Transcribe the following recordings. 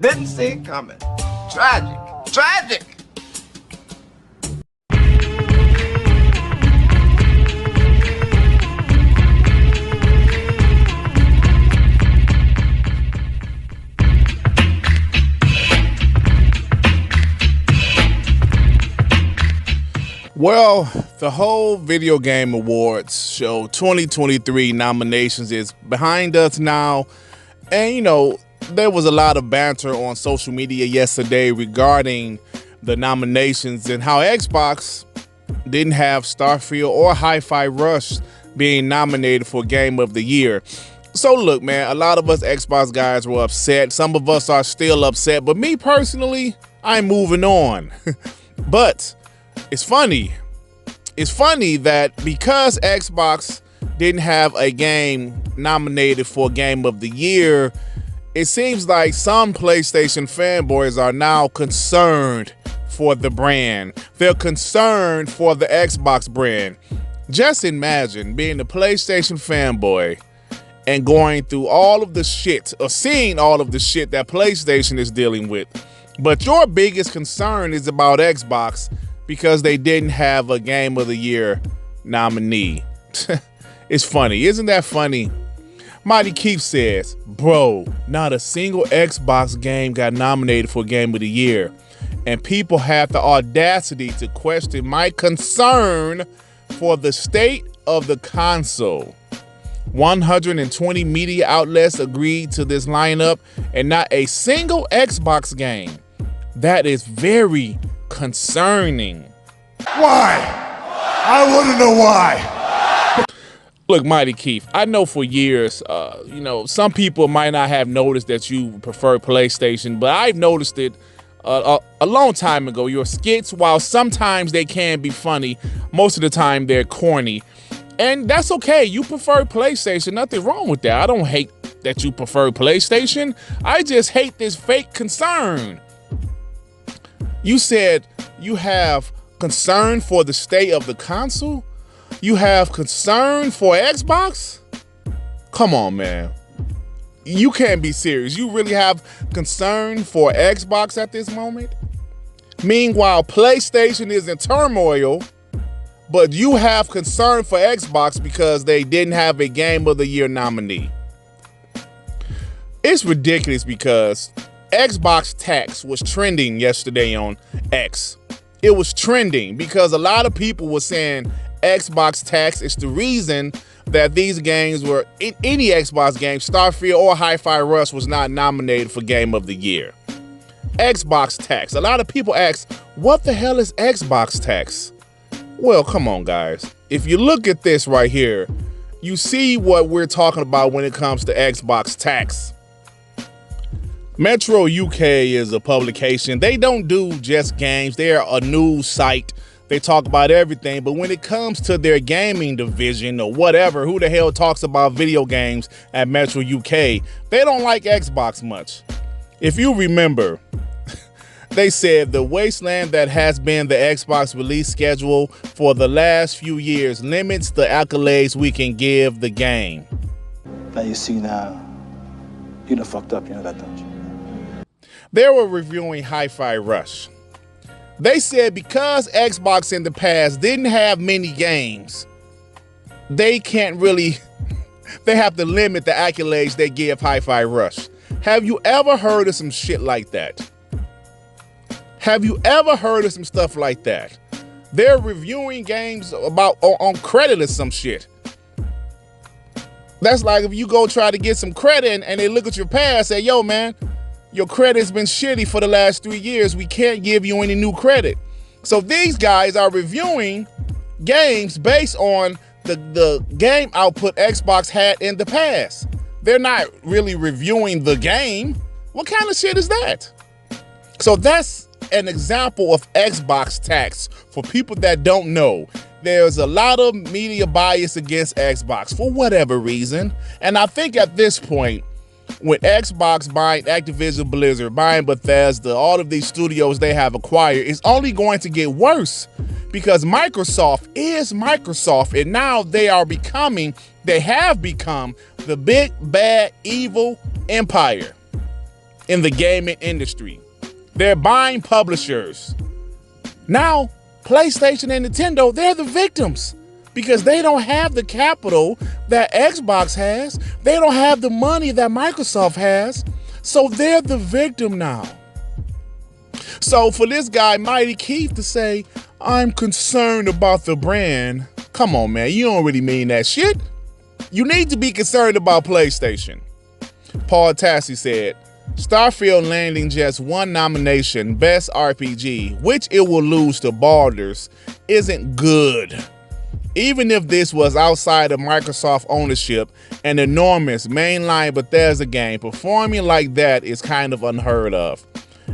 Didn't see it coming. Tragic. Tragic! Well, the whole Video Game Awards show 2023 nominations is behind us now. And, you know, there was a lot of banter on social media yesterday regarding the nominations and how Xbox didn't have Starfield or Hi-Fi Rush being nominated for Game of the Year. So look, man, a lot of us Xbox guys were upset. Some of us are still upset, but me personally, I'm moving on. But it's funny. It's funny that because Xbox didn't have a game nominated for Game of the Year, it seems like some PlayStation fanboys are now concerned for the brand. They're concerned for the Xbox brand. Just imagine being a PlayStation fanboy and going through all of the shit or seeing all of the shit that PlayStation is dealing with. But your biggest concern is about Xbox because they didn't have a Game of the Year nominee. It's funny. Isn't that funny? Mighty Keith says, bro, not a single Xbox game got nominated for Game of the Year. And people have the audacity to question my concern for the state of the console. 120 media outlets agreed to this lineup and not a single Xbox game. That is very concerning. Why? I want to know why. Look, Mighty Keith, I know for years, you know, some people might not have noticed that you prefer PlayStation, but I've noticed it a long time ago. Your skits, while sometimes they can be funny, most of the time they're corny. And that's okay. You prefer PlayStation. Nothing wrong with that. I don't hate that you prefer PlayStation. I just hate this fake concern. You said you have concern for the state of the console? You have concern for Xbox? Come on, man. You can't be serious. You really have concern for Xbox at this moment? Meanwhile, PlayStation is in turmoil, but you have concern for Xbox because they didn't have a Game of the Year nominee. It's ridiculous because Xbox tax was trending yesterday on X. It was trending because a lot of people were saying Xbox tax is the reason that these games were, any Xbox game, Starfield or Hi-Fi Rush, was not nominated for Game of the Year. Xbox tax. A lot of people ask, what the hell is Xbox tax? Well, come on, guys. If you look at this right here, you see what we're talking about when it comes to Xbox tax. Metro UK is a publication. They don't do just games. They're a news site. They talk about everything. But when it comes to their gaming division or whatever, who the hell talks about video games at Metro UK? They don't like Xbox much. If you remember, they said the wasteland that has been the Xbox release schedule for the last few years limits the accolades we can give the game. Now you see now, you done fucked up, you know that, don't you? They were reviewing Hi-Fi Rush. They said because Xbox in the past didn't have many games, they can't really, they have to limit the accolades they give Hi-Fi Rush. Have you ever heard of some shit like that? Have you ever heard of some stuff like that? They're reviewing games about on credit or some shit. That's like if you go try to get some credit and they look at your past and say, yo, man, your credit's been shitty for the last 3 years. We can't give you any new credit. So these guys are reviewing games based on the game output Xbox had in the past. They're not really reviewing the game. What kind of shit is that? So that's an example of Xbox tax. For people that don't know, there's a lot of media bias against Xbox for whatever reason. And I think at this point, with Xbox buying Activision Blizzard, buying Bethesda, all of these studios they have acquired, it's only going to get worse because Microsoft is Microsoft, and now they have become the big, bad, evil empire. in the gaming industry. They're buying publishers. Now, PlayStation and Nintendo, they're the victims because they don't have the capital that Xbox has. They don't have the money that Microsoft has. So they're the victim now. So for this guy, Mighty Keith, to say, I'm concerned about the brand. Come on, man. You don't really mean that shit. You need to be concerned about PlayStation. Paul Tassi said, Starfield landing just one nomination, Best RPG, which it will lose to Baldur's, isn't good. Even if this was outside of Microsoft ownership, an enormous mainline Bethesda game, performing like that is kind of unheard of.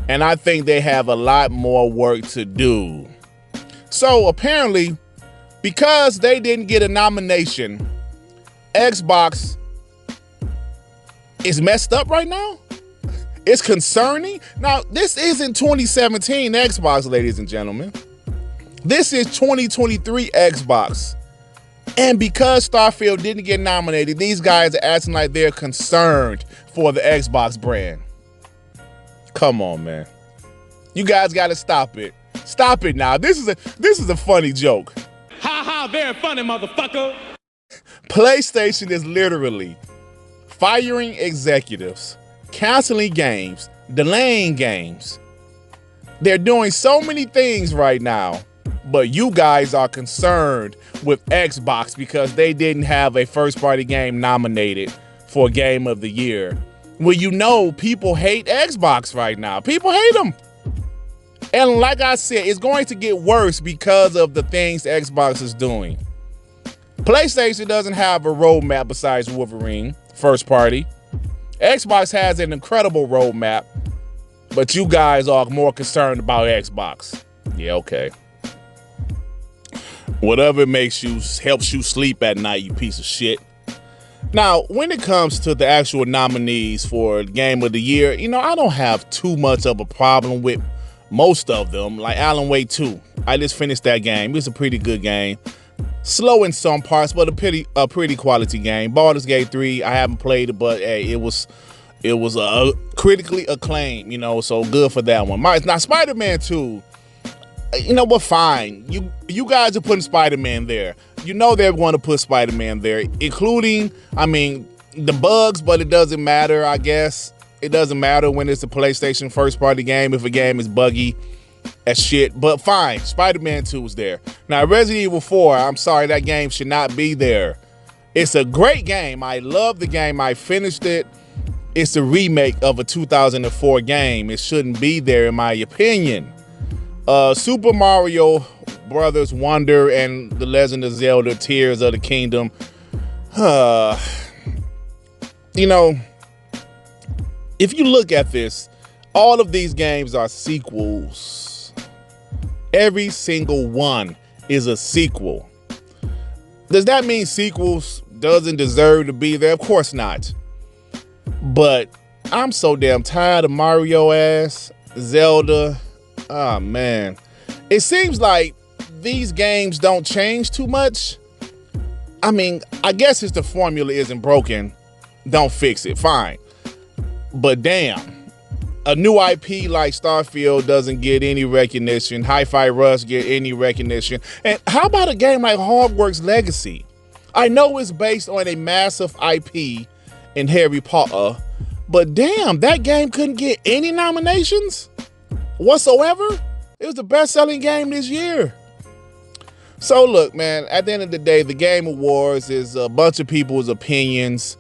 And I think they have a lot more work to do. So apparently, because they didn't get a nomination, Xbox is messed up right now? It's concerning? Now, this isn't 2017 Xbox, ladies and gentlemen. This is 2023 Xbox. And because Starfield didn't get nominated, these guys are acting like they're concerned for the Xbox brand. Come on, man. You guys got to stop it. Stop it now. This is a funny joke. Ha ha, very funny, motherfucker. PlayStation is literally firing executives, canceling games, delaying games. They're doing so many things right now, but you guys are concerned with Xbox because they didn't have a first-party game nominated for Game of the Year. Well, you know, people hate Xbox right now. People hate them. And like I said, it's going to get worse because of the things Xbox is doing. PlayStation doesn't have a roadmap besides Wolverine, first party. Xbox has an incredible roadmap, but you guys are more concerned about Xbox. Yeah, okay. Whatever makes you, helps you sleep at night, you piece of shit. Now, when it comes to the actual nominees for Game of the Year, you know, I don't have too much of a problem with most of them, like Alan Wake 2. I just finished that game. It's a pretty good game. Slow in some parts, but a pretty quality game. Baldur's Gate 3, I haven't played it, but hey, it was critically acclaimed, you know, so good for that one. Now, Spider-Man 2, you know what, fine. You guys are putting Spider-Man there. You know they're going to put Spider-Man there, including, I mean, the bugs, but it doesn't matter, I guess. It doesn't matter when it's a PlayStation first-party game if a game is buggy as shit. But fine, Spider-Man 2 is there. Now, Resident Evil 4, I'm sorry, that game should not be there. It's a great game. I love the game. I finished it. It's a remake of a 2004 game. It shouldn't be there, in my opinion. Super Mario Brothers Wonder and The Legend of Zelda Tears of the Kingdom. You know, if you look at this, all of these games are sequels. Every single one is a sequel. Does that mean sequels doesn't deserve to be there? Of course not. But I'm so damn tired of Mario ass, Zelda. Oh man. It seems like these games don't change too much. I mean, I guess if the formula isn't broken, don't fix it. Fine. But damn, a new IP like Starfield doesn't get any recognition. Hi-Fi Rush get any recognition. And how about a game like Hogwarts Legacy? I know it's based on a massive IP in Harry Potter, but damn, that game couldn't get any nominations whatsoever. It was the best-selling game this year. So look, man, at the end of the day, the Game Awards is a bunch of people's opinions,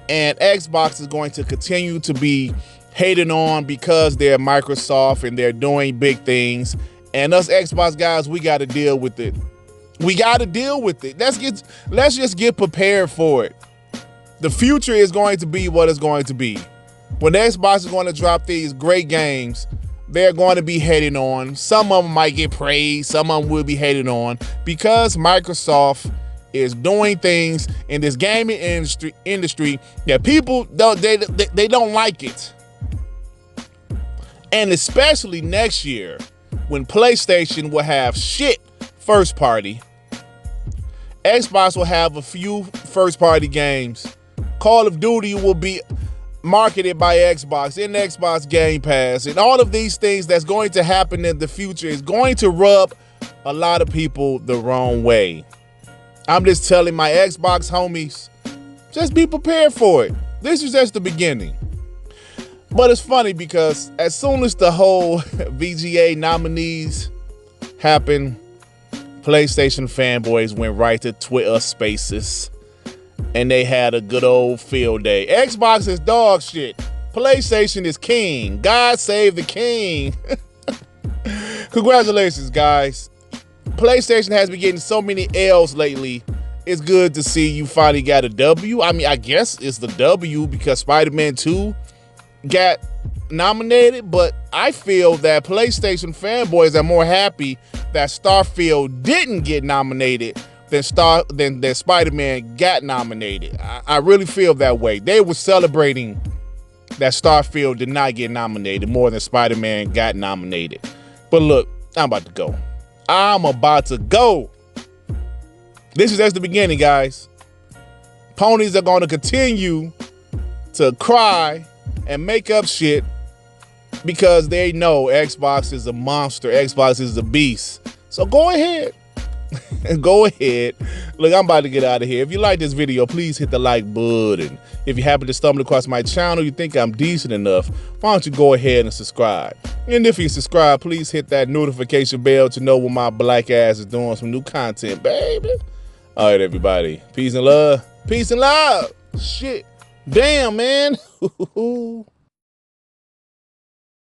and Xbox is going to continue to be hated on because they're Microsoft and they're doing big things. And us Xbox guys, we got to deal with it. We got to deal with it. Let's just get prepared for it. The future is going to be what it's going to be. When Xbox is going to drop these great games, they're going to be hated on. Some of them might get praised. Some of them will be hated on because Microsoft is doing things in this gaming industry that people don't, they don't like it. And especially next year when PlayStation will have shit first party, Xbox will have a few first party games. Call of Duty will be marketed by Xbox in Xbox Gamepass, and all of these things that's going to happen in the future is going to rub a lot of people the wrong way. I'm just telling my Xbox homies, just be prepared for it. This is just the beginning. But it's funny because as soon as the whole VGA nominees happened, PlayStation fanboys went right to Twitter Spaces and they had a good old field day. Xbox is dog shit. PlayStation is king. God save the king. Congratulations, guys. PlayStation has been getting so many L's lately. It's good to see you finally got a W. I mean, I guess it's the W because Spider-Man 2 got nominated, but I feel that PlayStation fanboys are more happy that Starfield didn't get nominated than Spider-Man got nominated. I really feel that way. They were celebrating that Starfield did not get nominated more than Spider-Man got nominated. But look, I'm about to go. I'm about to go. This is just the beginning, guys. Ponies are going to continue to cry and make up shit because they know Xbox is a monster. Xbox is a beast. So go ahead. Go ahead. Look, I'm about to get out of here. If you like this video, please hit the like button. If you happen to stumble across my channel, you think I'm decent enough, why don't you go ahead and subscribe? And if you subscribe, please hit that notification bell to know when my black ass is doing some new content, baby. All right, everybody. Peace and love. Peace and love. Shit. Damn, man.